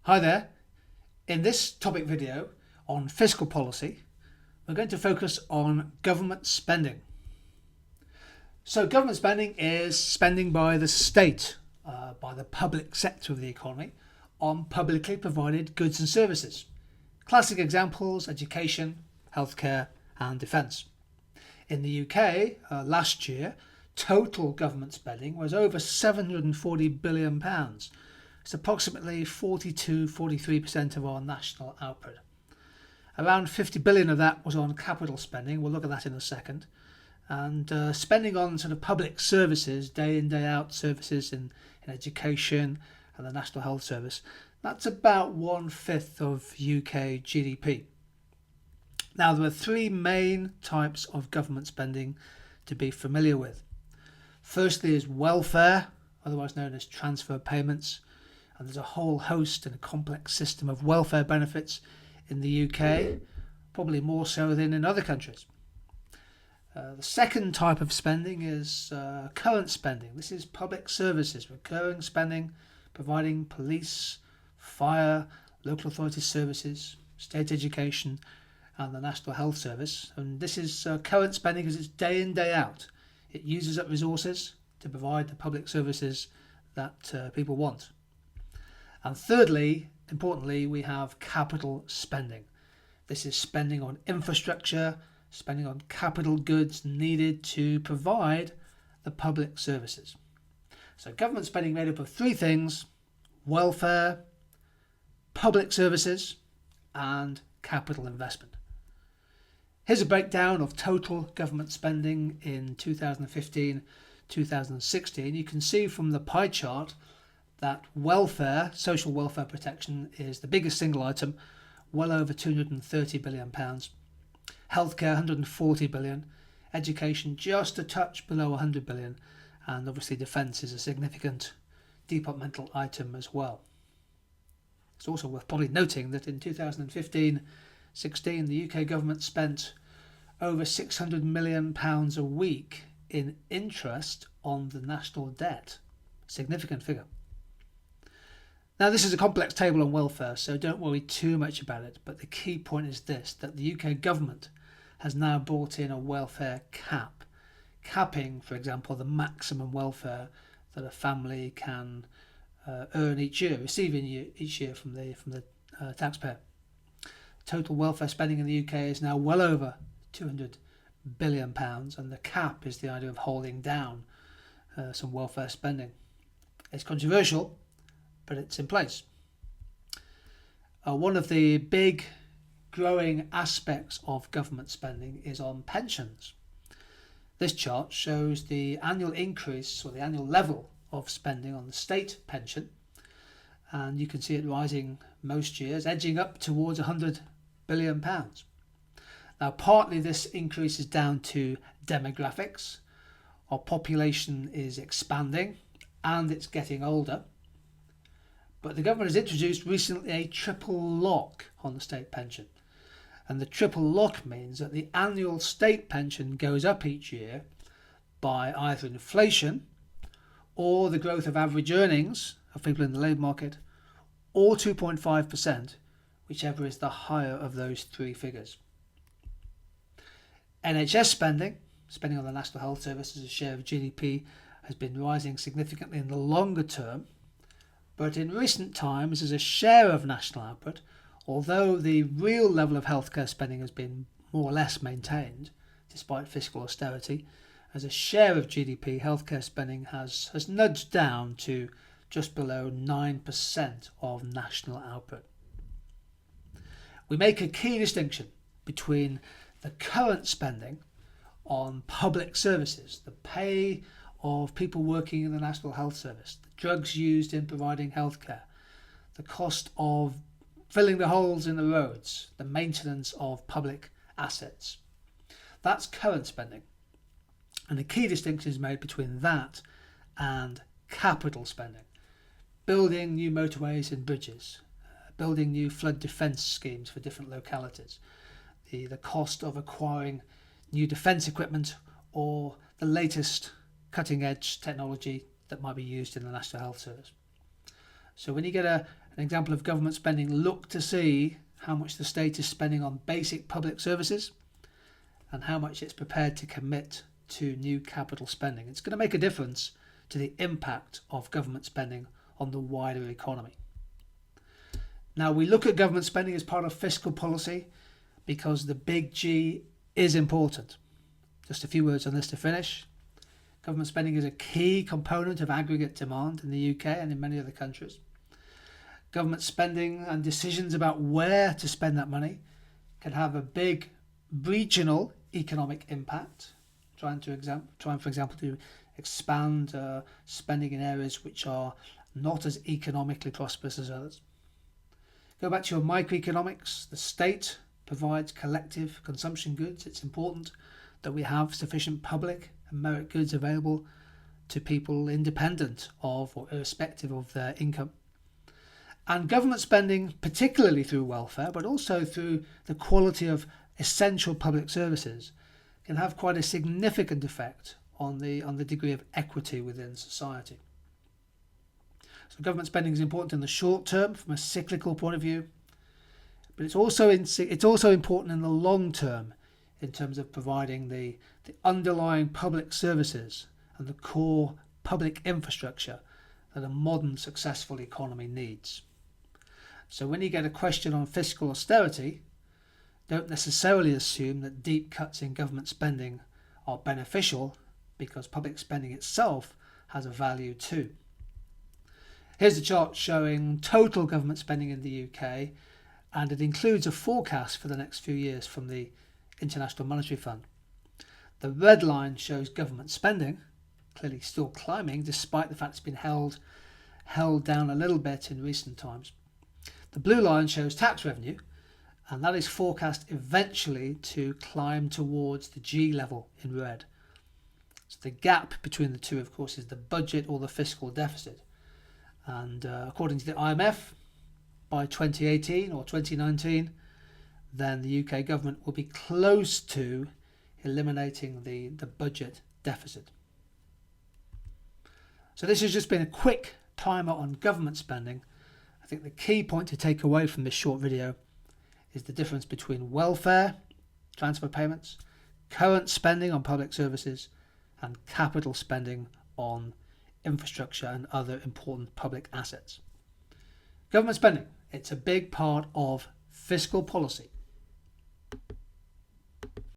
Hi there. In this topic video on fiscal policy, we're going to focus on government spending. So government spending is spending by the state, by the public sector of the economy, on publicly provided goods and services. Classic examples: education, healthcare and defence. In the UK, last year, total government spending was over £740 billion. It's approximately 42-43% of our national output. Around 50 billion of that was on capital spending. We'll look at that in a second. And spending on sort of public services, day in, day out services in education and the National Health Service, that's about 1/5 of UK GDP. Now, there are three main types of government spending to be familiar with. Firstly is welfare, otherwise known as transfer payments. And there's a whole host and a complex system of welfare benefits in the UK, probably more so than in other countries. The second type of spending is current spending. This is public services, recurring spending, providing police, fire, local authority services, state education and the National Health Service. And this is current spending because it's day in, day out. It uses up resources to provide the public services that people want. And thirdly, importantly, we have capital spending. This is spending on infrastructure, spending on capital goods needed to provide the public services. So government spending made up of three things: welfare, public services and capital investment. Here's a breakdown of total government spending in 2015-2016. You can see from the pie chart that welfare, social welfare protection, is the biggest single item, well over £230 billion. Healthcare, £140 billion. Education, just a touch below £100 billion. And obviously defence is a significant departmental item as well. It's also worth probably noting that in 2015-16, the UK government spent over £600 million a week in interest on the national debt. Significant figure. Now, this is a complex table on welfare, so don't worry too much about it. But the key point is this, that the UK government has now brought in a welfare cap, capping, for example, the maximum welfare that a family can earn each year, receive each year from the taxpayer. Total welfare spending in the UK is now well over £200 billion, and the cap is the idea of holding down some welfare spending. It's controversial, but it's in place. One of the big growing aspects of government spending is on pensions. This chart shows the annual increase or the annual level of spending on the state pension, and you can see it rising most years, edging up towards £100 billion. Now, partly this increase is down to demographics. Our population is expanding and it's getting older. But the government has introduced recently a triple lock on the state pension. And the triple lock means that the annual state pension goes up each year by either inflation or the growth of average earnings of people in the labour market, or 2.5%, whichever is the higher of those three figures. NHS spending on the National Health Service as a share of GDP, has been rising significantly in the longer term. But in recent times, as a share of national output, although the real level of healthcare spending has been more or less maintained, despite fiscal austerity, as a share of GDP, healthcare spending has nudged down to just below 9% of national output. We make a key distinction between the current spending on public services, the pay of people working in the National Health Service, the drugs used in providing healthcare, the cost of filling the holes in the roads, the maintenance of public assets. That's current spending. And the key distinction is made between that and capital spending. Building new motorways and bridges, building new flood defence schemes for different localities, the cost of acquiring new defence equipment or the latest cutting edge technology that might be used in the National Health Service. So when you get an example of government spending, look to see how much the state is spending on basic public services and how much it's prepared to commit to new capital spending. It's going to make a difference to the impact of government spending on the wider economy. Now, we look at government spending as part of fiscal policy because the big G is important. Just a few words on this to finish. Government spending is a key component of aggregate demand in the UK and in many other countries. Government spending and decisions about where to spend that money can have a big regional economic impact, trying, for example, to expand spending in areas which are not as economically prosperous as others. Go back to your microeconomics. The state provides collective consumption goods. It's important that we have sufficient public and merit goods available to people independent of or irrespective of their income. And government spending, particularly through welfare, but also through the quality of essential public services, can have quite a significant effect on the degree of equity within society. So government spending is important in the short term from a cyclical point of view, but it's also important in the long term in terms of providing the underlying public services and the core public infrastructure that a modern successful economy needs. So when you get a question on fiscal austerity, don't necessarily assume that deep cuts in government spending are beneficial, because public spending itself has a value too. Here's a chart showing total government spending in the UK, and it includes a forecast for the next few years from the International Monetary Fund. The red line shows government spending, clearly still climbing despite the fact it's been held down a little bit in recent times. The blue line shows tax revenue, and that is forecast eventually to climb towards the G level in red. So the gap between the two, of course, is the budget or the fiscal deficit. And according to the IMF, by 2018 or 2019, then the UK government will be close to eliminating the budget deficit. So this has just been a quick primer on government spending. I think the key point to take away from this short video is the difference between welfare, transfer payments, current spending on public services, and capital spending on infrastructure and other important public assets. Government spending, it's a big part of fiscal policy.